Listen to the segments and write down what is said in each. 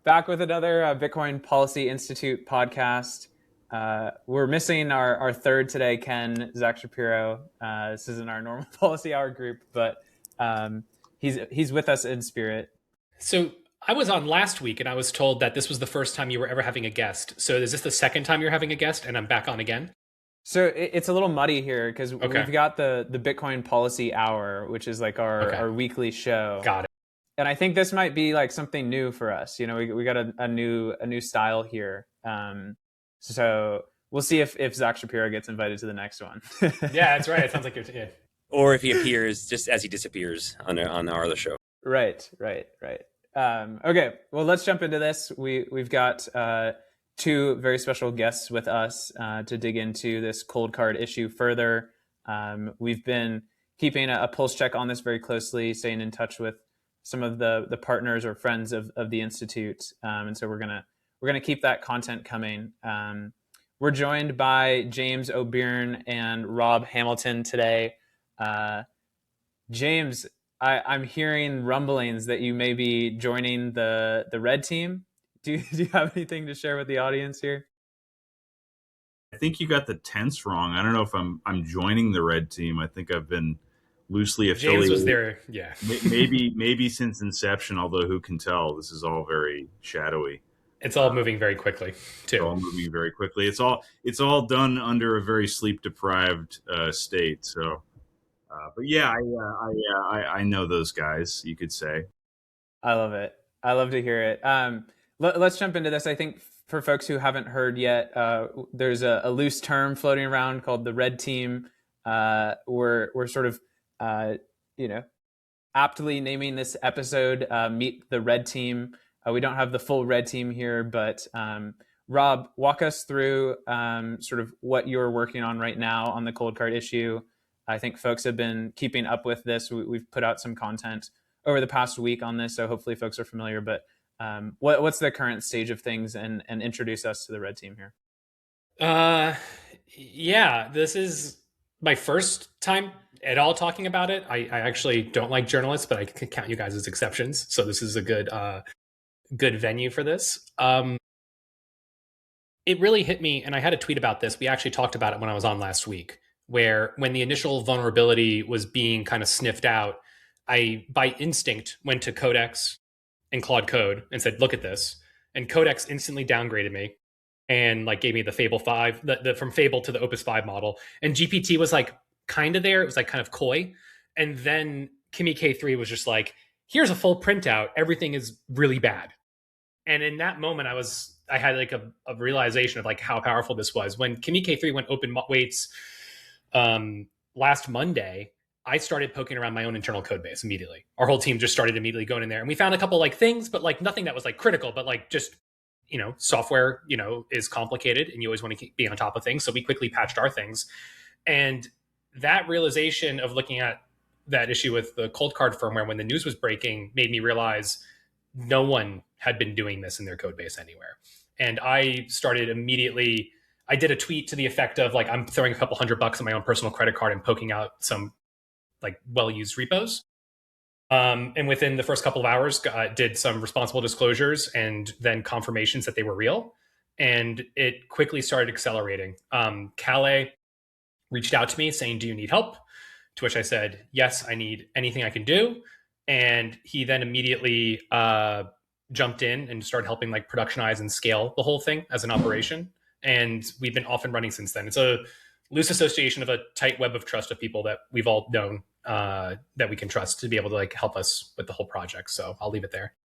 Back with another Bitcoin Policy Institute podcast. We're missing our third today, Ken, Zack Shapiro. This isn't our normal policy hour group, but he's with us in spirit. So I was on last week and I was told that this was the first time you were ever having a guest. So is this the second time you're having a guest and I'm back on again? So it's a little muddy here because we've got the Bitcoin Policy Hour, which is like our weekly show. Got it. And I think this might be like something new for us. You know, we got a new style here. So we'll see if Zack Shapiro gets invited to the next one. Yeah, that's right. It sounds like you're. Yeah. Or if he appears just as he disappears on our other show. Right. Okay, well, let's jump into this. We've got two very special guests with us to dig into this Coldcard issue further. We've been keeping a pulse check on this very closely, staying in touch with some of the partners or friends of the Institute. And so we're gonna keep that content coming. We're joined by James O'Byrne and Rob Hamilton today. James, I'm hearing rumblings that you may be joining the red team. Do you have anything to share with the audience here? I think you got the tense wrong. I don't know if I'm joining the red team. I think I've been loosely affiliated. James was there, yeah. maybe since inception, although who can tell? This is all very shadowy. It's all moving very quickly, too. It's all moving very quickly. It's all done under a very sleep-deprived state. So, but yeah, I know those guys, you could say. I love it. I love to hear it. Let's jump into this. I think for folks who haven't heard yet, there's a loose term floating around called the red team. We're sort of, aptly naming this episode Meet the Red Team. We don't have the full red team here, but Rob, walk us through sort of what you're working on right now on the Coldcard issue. I think folks have been keeping up with this. We've put out some content over the past week on this, so hopefully folks are familiar. But what's the current stage of things, and introduce us to the red team here? Yeah, this is my first time at all talking about it. I actually don't like journalists, but I can count you guys as exceptions. So this is a good venue for this. It really hit me, and I had a tweet about this. We actually talked about it when I was on last week, where when the initial vulnerability was being kind of sniffed out, I, by instinct, went to Codex and Claude Code and said, look at this. And Codex instantly downgraded me and like gave me the Fable 5, the from Fable to the Opus 5 model. And GPT was like kind of there. It was like kind of coy. And then Kimi K3 was just like, here's a full printout. Everything is really bad. And in that moment, I had like a realization of like how powerful this was. When Kimi K3 went open weights last Monday, I started poking around my own internal code base immediately. Our whole team just started immediately going in there, and we found a couple like things, but like nothing that was like critical, but like just, software, is complicated and you always want to be on top of things. So we quickly patched our things. And that realization of looking at that issue with the Coldcard firmware when the news was breaking made me realize no one had been doing this in their code base anywhere. And I started immediately, I did a tweet to the effect of like, I'm throwing a couple $100 on my own personal credit card and poking out some like well-used repos. And within the first couple of hours, did some responsible disclosures and then confirmations that they were real. And it quickly started accelerating. Calais reached out to me saying, do you need help? To which I said, yes, I need anything I can do. And he then immediately jumped in and started helping like productionize and scale the whole thing as an operation. And we've been off and running since then. It's a loose association of a tight web of trust of people that we've all known that we can trust to be able to like help us with the whole project. So I'll leave it there.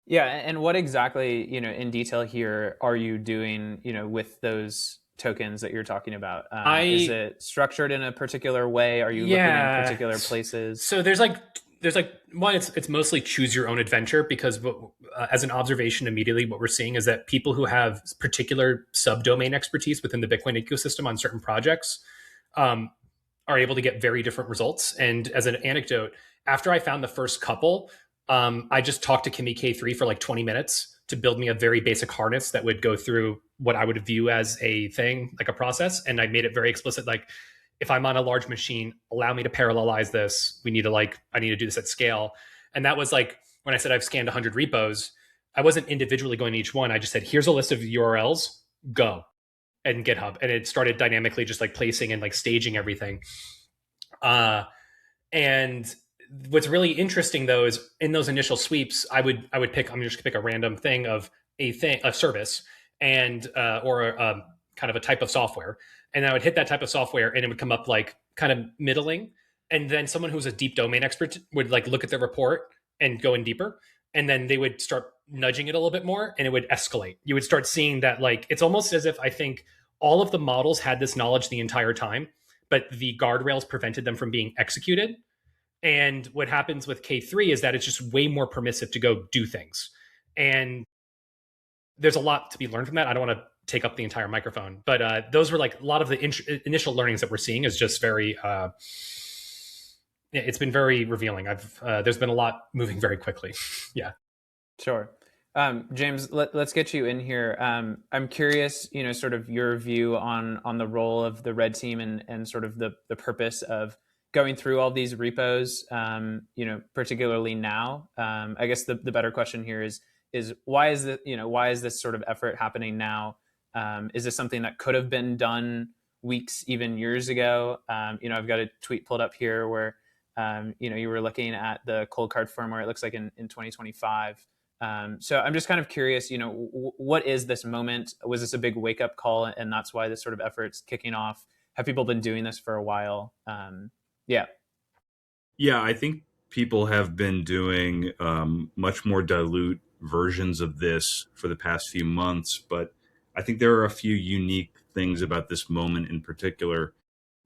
Yeah. And what exactly, in detail here are you doing, with those tokens that you're talking about? Is it structured in a particular way? Are you looking in particular places? So there's one, it's mostly choose your own adventure, because as an observation immediately, what we're seeing is that people who have particular subdomain expertise within the Bitcoin ecosystem on certain projects are able to get very different results. And as an anecdote, after I found the first couple, I just talked to Kimi K3 for like 20 minutes to build me a very basic harness that would go through what I would view as a thing, like a process. And I made it very explicit, like, if I'm on a large machine, allow me to parallelize this. I need to do this at scale. And that was like, when I said I've scanned 100 repos, I wasn't individually going to each one. I just said, here's a list of URLs, go, and GitHub. And it started dynamically just like placing and like staging everything. And what's really interesting though is in those initial sweeps, I would pick, I'm just gonna pick a random thing of a service and or a kind of a type of software, and I would hit that type of software and it would come up like kind of middling, and then someone who's a deep domain expert would like look at the report and go in deeper, and then they would start nudging it a little bit more and it would escalate. You would start seeing that like it's almost as if I think all of the models had this knowledge the entire time, but the guardrails prevented them from being executed. And what happens with K3 is that it's just way more permissive to go do things. And there's a lot to be learned from that. I don't want to take up the entire microphone, but those were like a lot of the initial learnings that we're seeing is just very, it's been very revealing. There's been a lot moving very quickly. Yeah. Sure. James, let's get you in here. I'm curious, sort of your view on the role of the red team and sort of the purpose of going through all these repos, particularly now. I guess the better question here is why is this sort of effort happening now? Is this something that could have been done weeks, even years ago? I've got a tweet pulled up here where, you were looking at the Coldcard firmware, it looks like in 2025. So I'm just kind of curious, what is this moment? Was this a big wake up call and that's why this sort of effort's kicking off? Have people been doing this for a while? Yeah, I think people have been doing much more dilute versions of this for the past few months, but I think there are a few unique things about this moment in particular.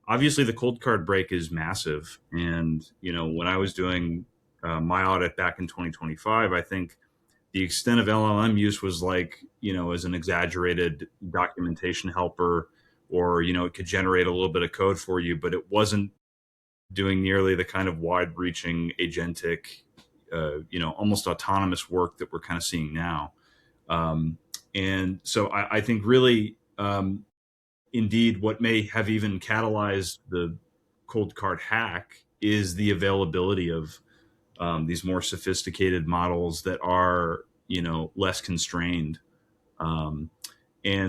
Obviously, the Coldcard break is massive. And, when I was doing my audit back in 2025, I think the extent of LLM use was like, as an exaggerated documentation helper, or, it could generate a little bit of code for you, but it wasn't doing nearly the kind of wide-reaching agentic, almost autonomous work that we're kind of seeing now. And so I think really, indeed, what may have even catalyzed the Coldcard hack is the availability of these more sophisticated models that are, less constrained. And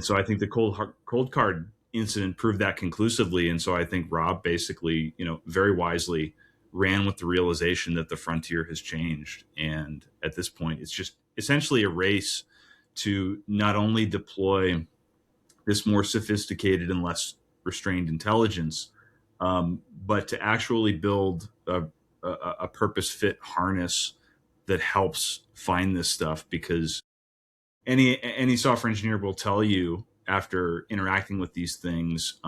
so I think the Coldcard incident proved that conclusively. And so I think Rob basically, very wisely ran with the realization that the frontier has changed. And at this point, it's just essentially a race to not only deploy this more sophisticated and less restrained intelligence, but to actually build a purpose-fit harness that helps find this stuff. Because any software engineer will tell you after interacting with these things,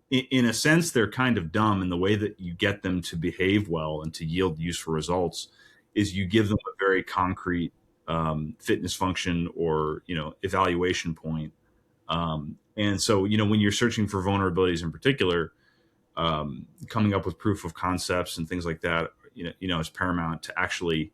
in a sense, they're kind of dumb. And the way that you get them to behave well and to yield useful results is you give them a very concrete fitness function or, evaluation point. And so, when you're searching for vulnerabilities in particular, coming up with proof of concepts and things like that, is paramount to actually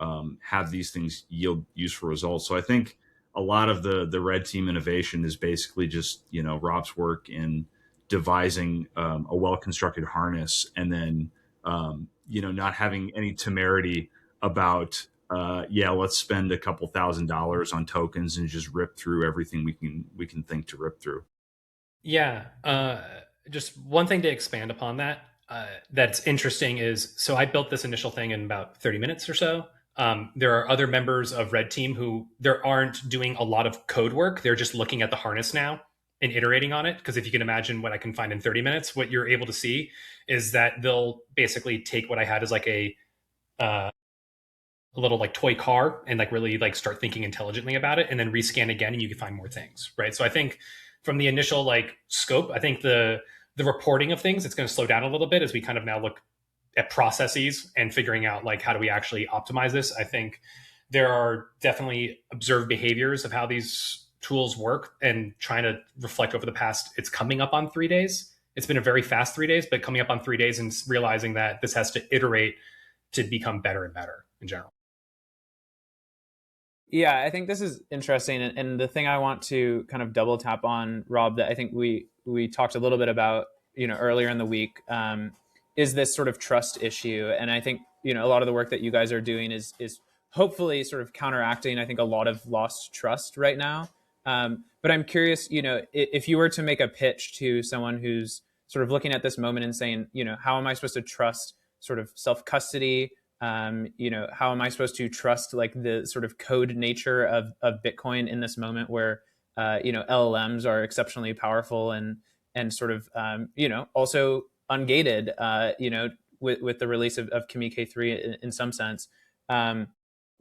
have these things yield useful results. So I think a lot of the red team innovation is basically just, Rob's work in devising a well-constructed harness and then, not having any temerity about, let's spend a couple $1,000s on tokens and just rip through everything we can think to rip through. Yeah. Just one thing to expand upon that, that's interesting is, so I built this initial thing in about 30 minutes or so. There are other members of Red Team who aren't doing a lot of code work. They're just looking at the harness now and iterating on it. Because if you can imagine what I can find in 30 minutes, what you're able to see is that they'll basically take what I had as like a little like toy car and like really like start thinking intelligently about it and then rescan again and you can find more things, right? So I think from the initial like scope, I think the reporting of things, it's going to slow down a little bit as we kind of now look at processes and figuring out like how do we actually optimize this. I think there are definitely observed behaviors of how these tools work and trying to reflect over the past. It's coming up on 3 days. It's been a very fast 3 days, but coming up on 3 days and realizing that this has to iterate to become better and better in general. Yeah, I think this is interesting. And the thing I want to kind of double tap on, Rob, that I think we talked a little bit about, earlier in the week, is this sort of trust issue. And I think, a lot of the work that you guys are doing is hopefully sort of counteracting, I think, a lot of lost trust right now. But I'm curious, if you were to make a pitch to someone who's sort of looking at this moment and saying, how am I supposed to trust sort of self-custody? How am I supposed to trust like the sort of code nature of Bitcoin in this moment where, LLMs are exceptionally powerful and sort of, also ungated, with the release of Kimi K3 in some sense.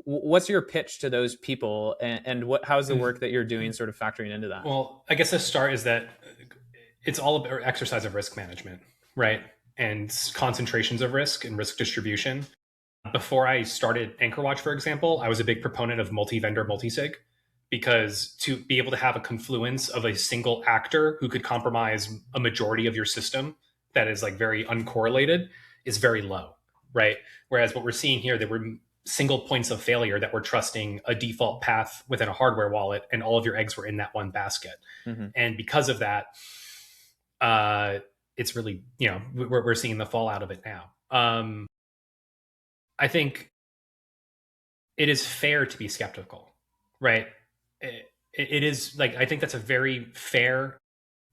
What's your pitch to those people, and how's the work that you're doing sort of factoring into that? Well, I guess the start is that it's all about exercise of risk management, right? And concentrations of risk and risk distribution. Before I started AnchorWatch, for example, I was a big proponent of multi-vendor multisig, because to be able to have a confluence of a single actor who could compromise a majority of your system that is like very uncorrelated is very low, right? Whereas what we're seeing here, there were single points of failure that were trusting a default path within a hardware wallet, and all of your eggs were in that one basket. Mm-hmm. And because of that, it's really, we're seeing the fallout of it now. I think it is fair to be skeptical, right? It is like, I think that's a very fair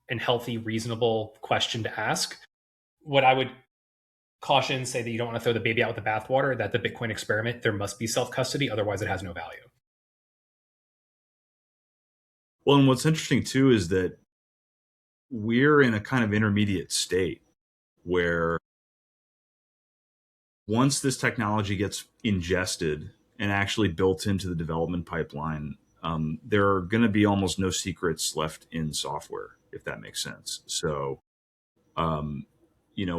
and healthy, reasonable question to ask. What I would caution, say that you don't want to throw the baby out with the bathwater, that the Bitcoin experiment, there must be self-custody, otherwise it has no value. Well, and what's interesting too is that we're in a kind of intermediate state where once this technology gets ingested and actually built into the development pipeline, there are going to be almost no secrets left in software, if that makes sense. So,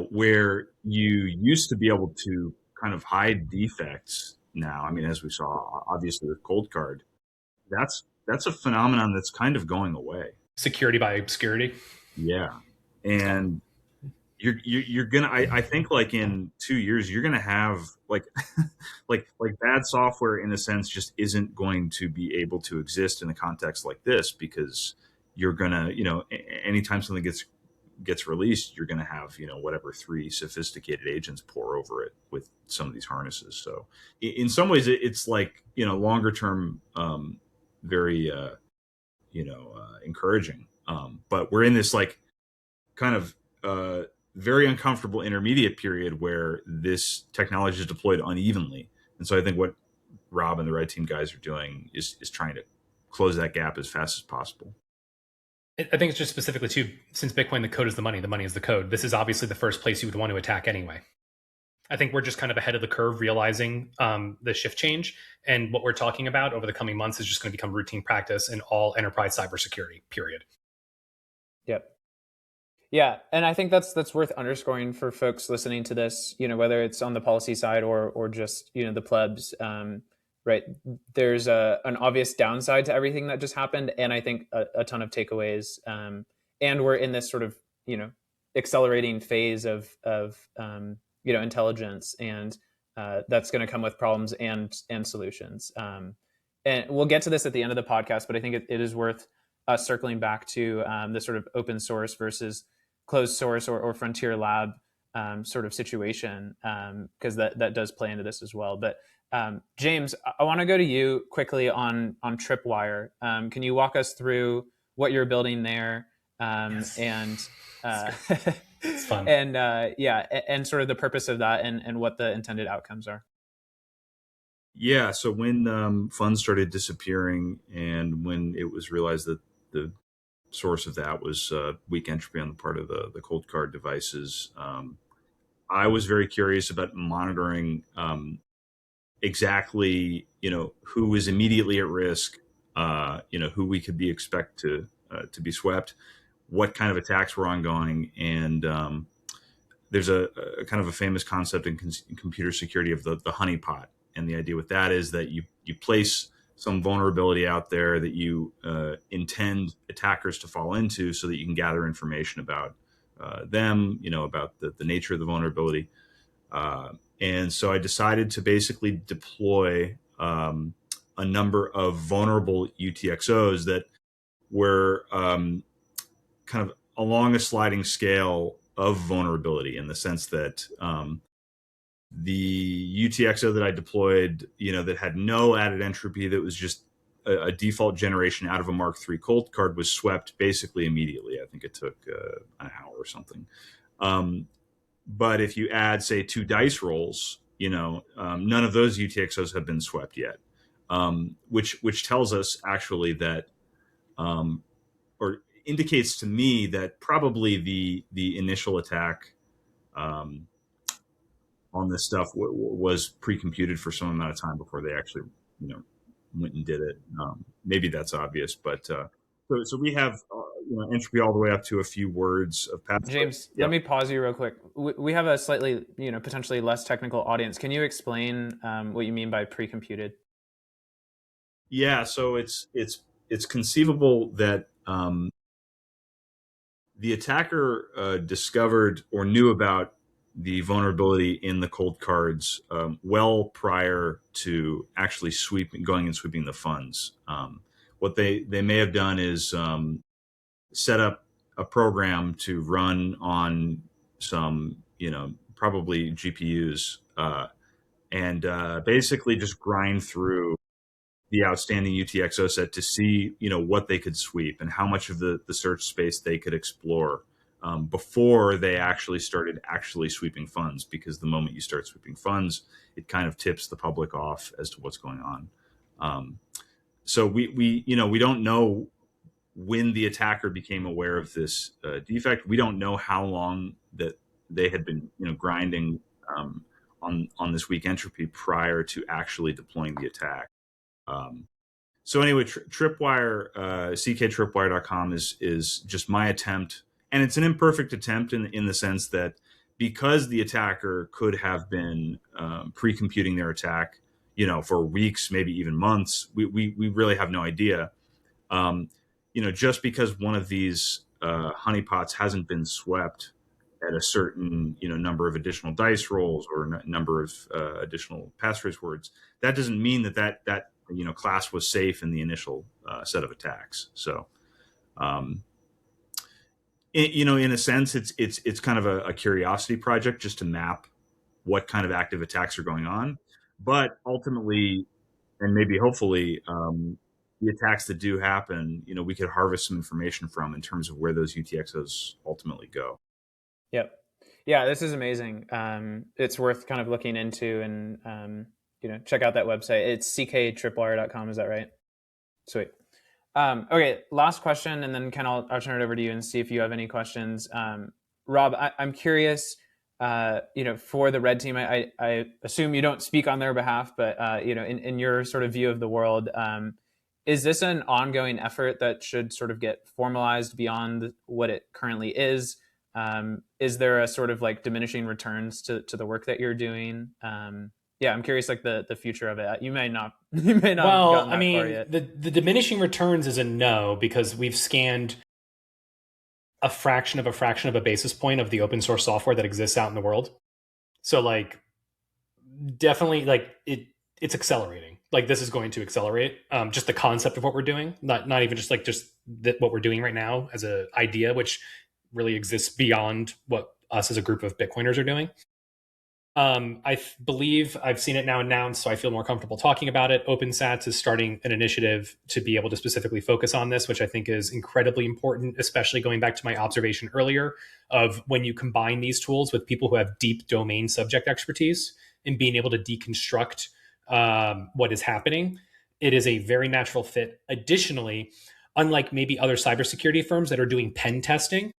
where you used to be able to kind of hide defects now, I mean, as we saw, obviously with Coldcard, that's a phenomenon that's kind of going away. Security by obscurity. Yeah. And you're gonna, I think like in 2 years, you're gonna have like bad software in a sense just isn't going to be able to exist in a context like this, because you're gonna, anytime something gets released, you're gonna have, whatever 3 sophisticated agents pour over it with some of these harnesses. So in some ways it's like, longer term, very, encouraging. But we're in this like kind of, very uncomfortable intermediate period where this technology is deployed unevenly. And so I think what Rob and the Red Team guys are doing is trying to close that gap as fast as possible. I think it's just specifically too, since Bitcoin, the code is the money is the code. This is obviously the first place you would want to attack anyway. I think we're just kind of ahead of the curve, realizing the shift change. And what we're talking about over the coming months is just going to become routine practice in all enterprise cybersecurity, period. Yep. Yeah, and I think that's worth underscoring for folks listening to this, whether it's on the policy side or just, the plebs, right? There's an obvious downside to everything that just happened, and I think a ton of takeaways. And we're in this sort of, accelerating phase of intelligence, and that's going to come with problems and solutions. And we'll get to this at the end of the podcast, but I think it is worth us circling back to the sort of open source versus closed source or frontier lab sort of situation, because that does play into this as well. But James, I want to go to you quickly on Tripwire. Can you walk us through what you're building there? Yes. And it's fun. And and sort of the purpose of that and what the intended outcomes are. Yeah, so when funds started disappearing and when it was realized that the source of that was weak entropy on the part of the Coldcard devices, I was very curious about monitoring exactly, who was immediately at risk, who we could expect to be swept, what kind of attacks were ongoing. And there's a kind of a famous concept in computer security of the honeypot. And the idea with that is that you place some vulnerability out there that you intend attackers to fall into so that you can gather information about them, about the nature of the vulnerability. And so I decided to basically deploy a number of vulnerable UTXOs that were kind of along a sliding scale of vulnerability, in the sense that the UTXO that I deployed, that had no added entropy, that was just a default generation out of a Mark III Coldcard, was swept basically immediately. I think it took an hour or something. But if you add, say, 2 dice rolls, none of those UTXOs have been swept yet, which tells us actually that, or indicates to me that probably the initial attack on this stuff was pre-computed for some amount of time before they actually, went and did it. Maybe that's obvious, but so we have entropy all the way up to a few words of path. James, let me pause you real quick. We have a slightly, potentially less technical audience. Can you explain what you mean by pre-computed? Yeah, so it's conceivable that the attacker discovered or knew about the vulnerability in the cold cards well prior to actually going and sweeping the funds. What they may have done is set up a program to run on some, probably GPUs, and basically just grind through the outstanding UTXO set to see, what they could sweep and how much of the search space they could explore before they actually started sweeping funds. Because the moment you start sweeping funds, it kind of tips the public off as to what's going on. So we don't know when the attacker became aware of this defect. We don't know how long that they had been, grinding on this weak entropy prior to actually deploying the attack. So anyway, Tripwire, cktripwire.com is just my attempt, and it's an imperfect attempt in the sense that because the attacker could have been pre-computing their attack, for weeks, maybe even months, we really have no idea. Just because one of these honeypots hasn't been swept at a certain number of additional dice rolls or number of additional passphrase words, that doesn't mean that class was safe in the initial set of attacks. So, in a sense, it's kind of a curiosity project just to map what kind of active attacks are going on. But ultimately, and maybe hopefully, the attacks that do happen, we could harvest some information from in terms of where those UTXOs ultimately go. Yep. Yeah, this is amazing. It's worth kind of looking into and, check out that website. It's cktripwire.com. Is that right? Sweet. Okay, last question, and then Ken, I'll turn it over to you and see if you have any questions. Rob, I'm curious, for the red team, I assume you don't speak on their behalf, but, in your sort of view of the world, is this an ongoing effort that should sort of get formalized beyond what it currently is? Is there a sort of like diminishing returns to the work that you're doing? Yeah, I'm curious, like the future of it. You may not. Well, I mean, the diminishing returns is a no, because we've scanned a fraction of a basis point of the open source software that exists out in the world. So, like, definitely, like it's accelerating. Like, this is going to accelerate. Just the concept of what we're doing, not even just what we're doing right now as an idea, which really exists beyond what us as a group of Bitcoiners are doing. I believe I've seen it now announced, so I feel more comfortable talking about it. OpenSats is starting an initiative to be able to specifically focus on this, which I think is incredibly important, especially going back to my observation earlier of when you combine these tools with people who have deep domain subject expertise and being able to deconstruct what is happening. It is a very natural fit. Additionally, unlike maybe other cybersecurity firms that are doing pen testing,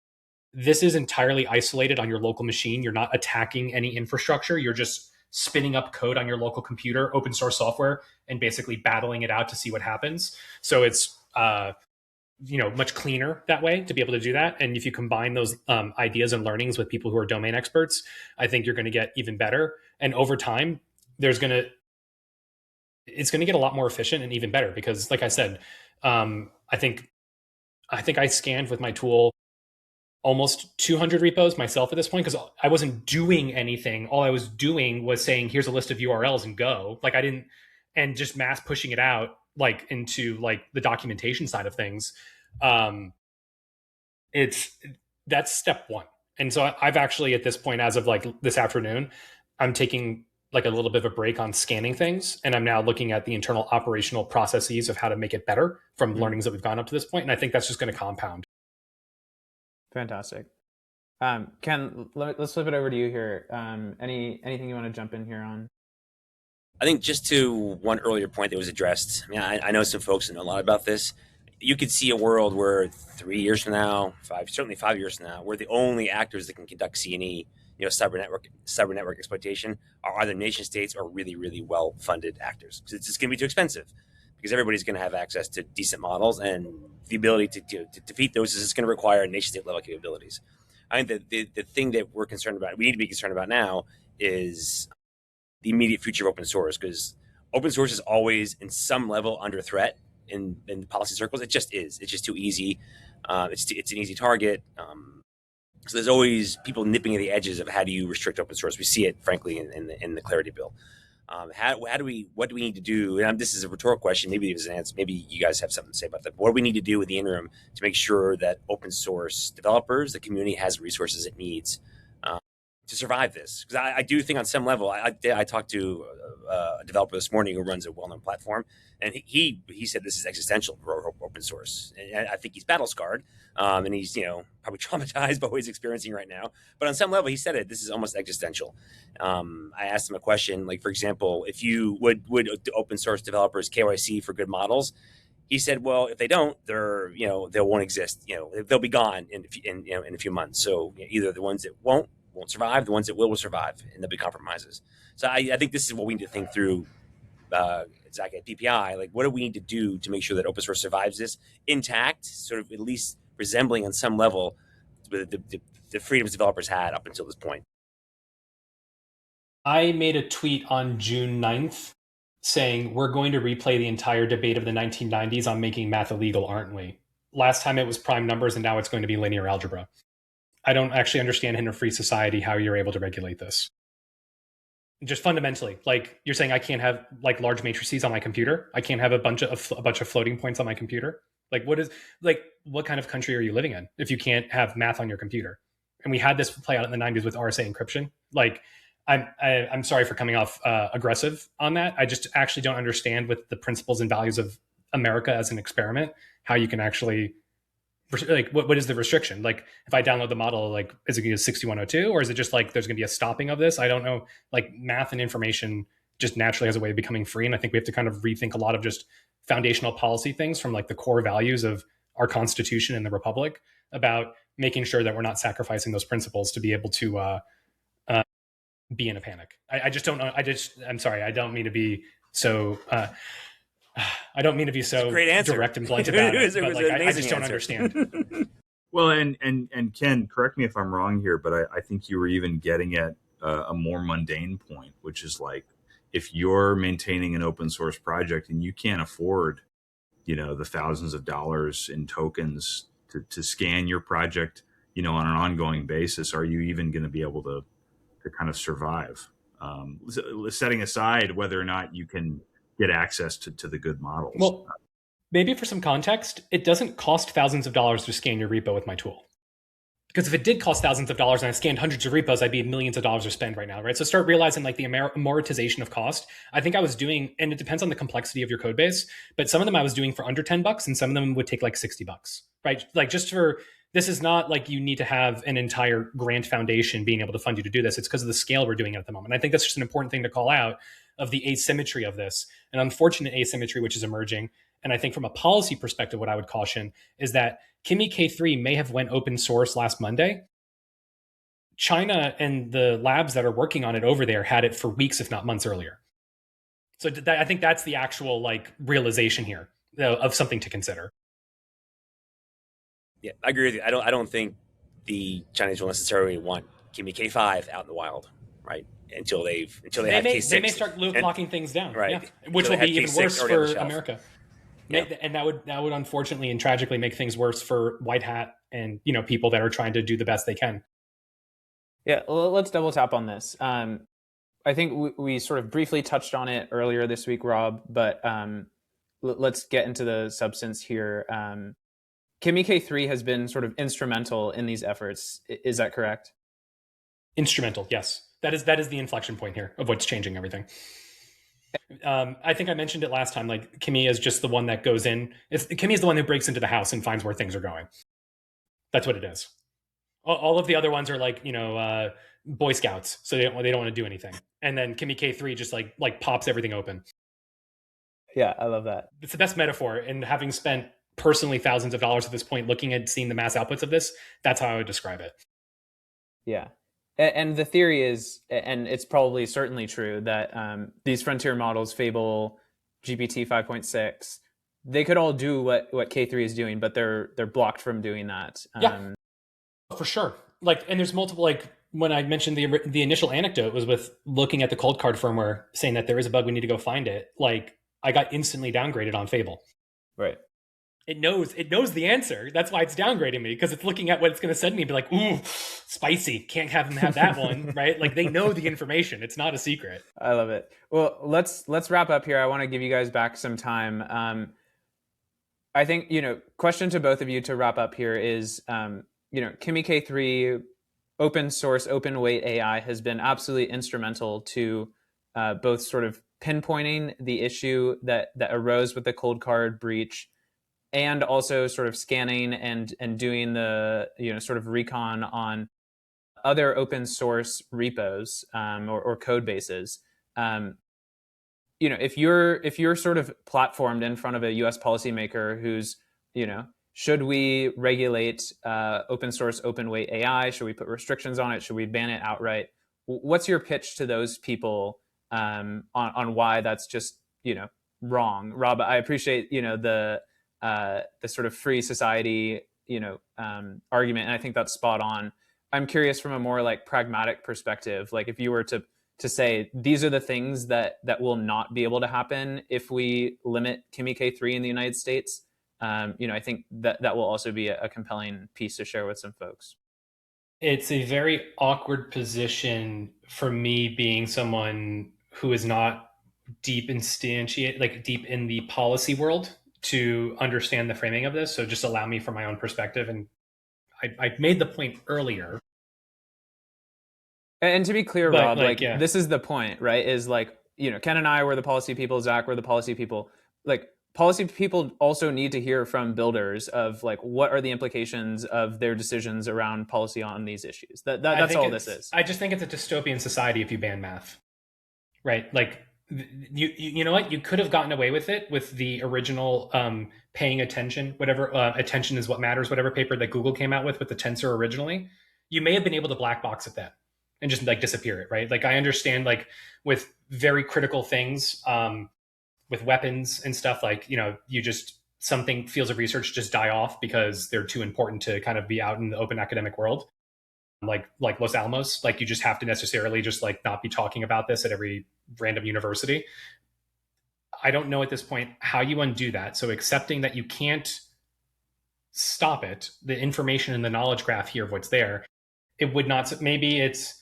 this is entirely isolated on your local machine. You're not attacking any infrastructure. You're just spinning up code on your local computer, open source software, and basically battling it out to see what happens. So it's much cleaner that way to be able to do that. And if you combine those ideas and learnings with people who are domain experts, I think you're going to get even better. And over time, it's going to get a lot more efficient and even better, because, like I said, I think I scanned with my tool almost 200 repos myself at this point, because I wasn't doing anything. All I was doing was saying, here's a list of URLs and go. Like, I didn't, and just mass pushing it out like into like the documentation side of things. That's step one. And so I've actually, at this point, as of like this afternoon, I'm taking like a little bit of a break on scanning things, and I'm now looking at the internal operational processes of how to make it better from learnings that we've gone up to this point, and I think that's just going to compound. Fantastic. Ken, let's flip it over to you here. Anything you want to jump in here on? I think just to one earlier point that was addressed, I mean, I know some folks that know a lot about this. You could see a world where 3 years from now, certainly 5 years from now, where the only actors that can conduct C&E, cyber network exploitation, are either nation states or really, really well-funded actors. Because it's just going to be too expensive, because everybody's going to have access to decent models, and the ability to defeat those is going to require nation-state level capabilities. I think that the thing that we need to be concerned about now, is the immediate future of open source, because open source is always in some level under threat in policy circles. It just is. It's just too easy. It's an easy target. So there's always people nipping at the edges of how do you restrict open source. We see it, frankly, in the Clarity bill. What do we need to do? And this is a rhetorical question. Maybe there's an answer. Maybe you guys have something to say about that. What do we need to do with the interim to make sure that open source developers, the community, has the resources it needs to survive this? Because I do think on some level, I talked to a developer this morning who runs a well-known platform, and he said this is existential for open source. And I think he's battle scarred, and he's probably traumatized by what he's experiencing right now. But on some level, he said this is almost existential. I asked him a question, like, for example, if you would open source developers KYC for good models? He said, well, if they don't, they won't exist. They'll be gone in a few months. So either the ones that won't survive, the ones that will survive, and there'll be compromises. So I think this is what we need to think through, Zack, at PPI. Like, what do we need to do to make sure that open source survives this intact, sort of at least resembling on some level the freedoms developers had up until this point? I made a tweet on June 9th saying, we're going to replay the entire debate of the 1990s on making math illegal, aren't we? Last time it was prime numbers, and now it's going to be linear algebra. I don't actually understand in a free society how you're able to regulate this. Just fundamentally, like, you're saying I can't have like large matrices on my computer. I can't have a bunch of floating points on my computer. Like, what kind of country are you living in if you can't have math on your computer? And we had this play out in the 90s with RSA encryption. Like, I'm sorry for coming off aggressive on that. I just actually don't understand, with the principles and values of America as an experiment, how you can actually, like, what is the restriction? Like, if I download the model, like, is it going to be 6102, or is it just like there's going to be a stopping of this? I don't know. Like, math and information just naturally has a way of becoming free, and I think we have to kind of rethink a lot of just foundational policy things from like the core values of our Constitution and the Republic, about making sure that we're not sacrificing those principles to be able to be in a panic. I just don't know. I'm sorry. I don't mean to be so. I don't mean to be so direct and blunt about it, but like, I just don't understand. Well, and Ken, correct me if I'm wrong here, but I think you were even getting at a more mundane point, which is like, if you're maintaining an open source project and you can't afford, the thousands of dollars in tokens to scan your project, on an ongoing basis, are you even going to be able to kind of survive? Setting aside whether or not you can get access to the good models. Well, maybe for some context, it doesn't cost thousands of dollars to scan your repo with my tool. Because if it did cost thousands of dollars and I scanned hundreds of repos, I'd be millions of dollars to spend right now, right? So start realizing like the amortization of cost. I think I was doing, and it depends on the complexity of your code base, but some of them I was doing for under $10, and some of them would take like $60, right? Like, just for, this is not like you need to have an entire grant foundation being able to fund you to do this. It's because of the scale we're doing it at the moment. I think that's just an important thing to call out, of the asymmetry of this, an unfortunate asymmetry which is emerging. And I think from a policy perspective, what I would caution is that Kimi K3 may have went open source last Monday. China and the labs that are working on it over there had it for weeks, if not months earlier. So I think that's the actual like realization here of something to consider. Yeah, I agree with you. I don't think the Chinese will necessarily want Kimi K5 out in the wild, right? Until they have K6. They may start locking things down, right? Yeah. Which will be even worse for America. Yeah. And that would unfortunately and tragically make things worse for white hat and people that are trying to do the best they can. Yeah, well, let's double tap on this. I think we sort of briefly touched on it earlier this week, Rob, but let's get into the substance here. Kimi K3 has been sort of instrumental in these efforts. Is that correct? Instrumental, yes. That is the inflection point here of what's changing everything. I think I mentioned it last time. Like Kimi is just the one that goes in. Kimi is the one who breaks into the house and finds where things are going. That's what it is. All of the other ones are like, Boy Scouts, so they don't want to do anything. And then Kimi K3 just like pops everything open. Yeah, I love that. It's the best metaphor. And having spent personally thousands of dollars at this point looking at seeing the mass outputs of this, that's how I would describe it. Yeah. And the theory is, and it's probably certainly true, that these frontier models, Fable, GPT 5.6, they could all do what K3 is doing, but they're blocked from doing that. Yeah, for sure. Like, and there's multiple, like when I mentioned the initial anecdote was with looking at the Coldcard firmware saying that there is a bug, we need to go find it. Like I got instantly downgraded on Fable. Right. It knows the answer. That's why it's downgrading me, because it's looking at what it's going to send me and be like, ooh, spicy. Can't have them have that one, right? Like they know the information. It's not a secret. I love it. Well, let's wrap up here. I want to give you guys back some time. I think, question to both of you to wrap up here is, Kimi K3, open source, open weight AI has been absolutely instrumental to both sort of pinpointing the issue that arose with the Coldcard breach, and also sort of scanning and doing the sort of recon on other open source repos or code bases. If you're sort of platformed in front of a U.S. policymaker who's should we regulate open source open weight AI? Should we put restrictions on it? Should we ban it outright? What's your pitch to those people on why that's just wrong? Rob, I appreciate the sort of free society argument, and I think that's spot on. I'm curious from a more like pragmatic perspective, like if you were to say these are the things that will not be able to happen if we limit Kimi K3 in the United States, I think that will also be a compelling piece to share with some folks. It's a very awkward position for me, being someone who is not deep in the policy world, to understand the framing of this. So just allow me from my own perspective. And I made the point earlier. And to be clear, Rob, this is the point, right? Is like, Ken and I were the policy people, Zack were the policy people. Like policy people also need to hear from builders of like, what are the implications of their decisions around policy on these issues? That's all this is. I just think it's a dystopian society if you ban math, right? Like, you know what, you could have gotten away with it with the original paying attention, whatever attention is what matters, whatever paper that Google came out with the tensor originally. You may have been able to black box it then and just like disappear it, right? Like I understand, like with very critical things, with weapons and stuff, like you just, something fields of research just die off because they're too important to kind of be out in the open academic world, like Los Alamos. Like you just have to necessarily just like not be talking about this at every random university. I don't know at this point how you undo that. So accepting that you can't stop it, the information and the knowledge graph here of what's there, it would not, maybe it's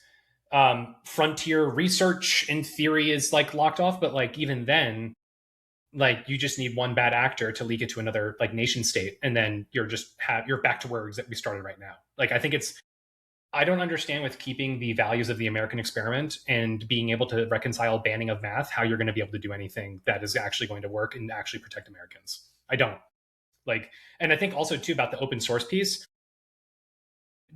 frontier research in theory is like locked off, but like even then, like you just need one bad actor to leak it to another like nation state, and then you're back to where we started right now. Like I think I don't understand with keeping the values of the American experiment and being able to reconcile banning of math, how you're going to be able to do anything that is actually going to work and actually protect Americans. I don't. Like, and I think also too about the open source piece,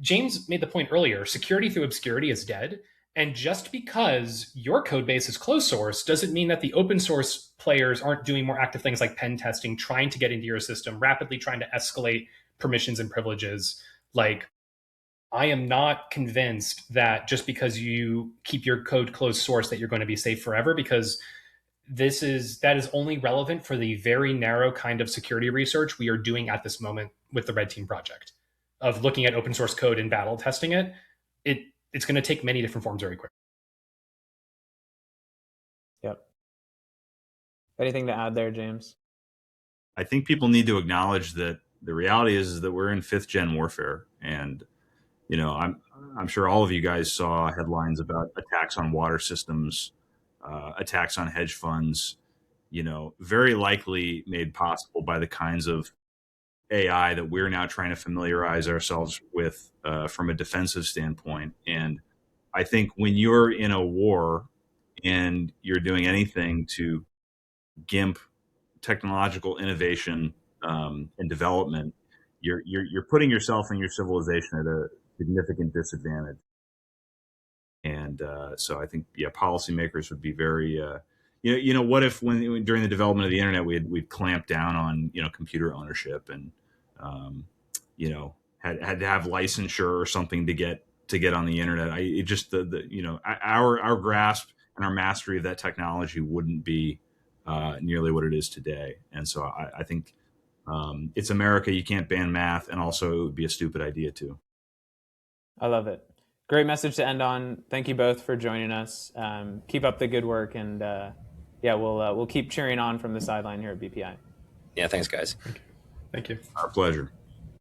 James made the point earlier, security through obscurity is dead. And just because your code base is closed source doesn't mean that the open source players aren't doing more active things like pen testing, trying to get into your system, rapidly trying to escalate permissions and privileges. Like, I am not convinced that just because you keep your code closed source that you're going to be safe forever, because that is only relevant for the very narrow kind of security research we are doing at this moment with the Red Team project of looking at open source code and battle testing it. It's going to take many different forms very quickly. Yep. Anything to add there, James? I think people need to acknowledge that the reality is that we're in 5th gen warfare, and I'm sure all of you guys saw headlines about attacks on water systems, attacks on hedge funds, very likely made possible by the kinds of AI that we're now trying to familiarize ourselves with from a defensive standpoint. And I think when you're in a war and you're doing anything to gimp technological innovation and development, you're putting yourself and your civilization at a significant disadvantage. And so I think, yeah, policymakers would be very, what if when during the development of the internet we'd clamped down on computer ownership and had to have licensure or something to get on the internet. Our grasp and our mastery of that technology wouldn't be nearly what it is today. And so I think it's America. You can't ban math, and also it would be a stupid idea too. I love it. Great message to end on. Thank you both for joining us. Keep up the good work, and we'll keep cheering on from the sideline here at BPI. Yeah, thanks, guys. Thank you. Our pleasure.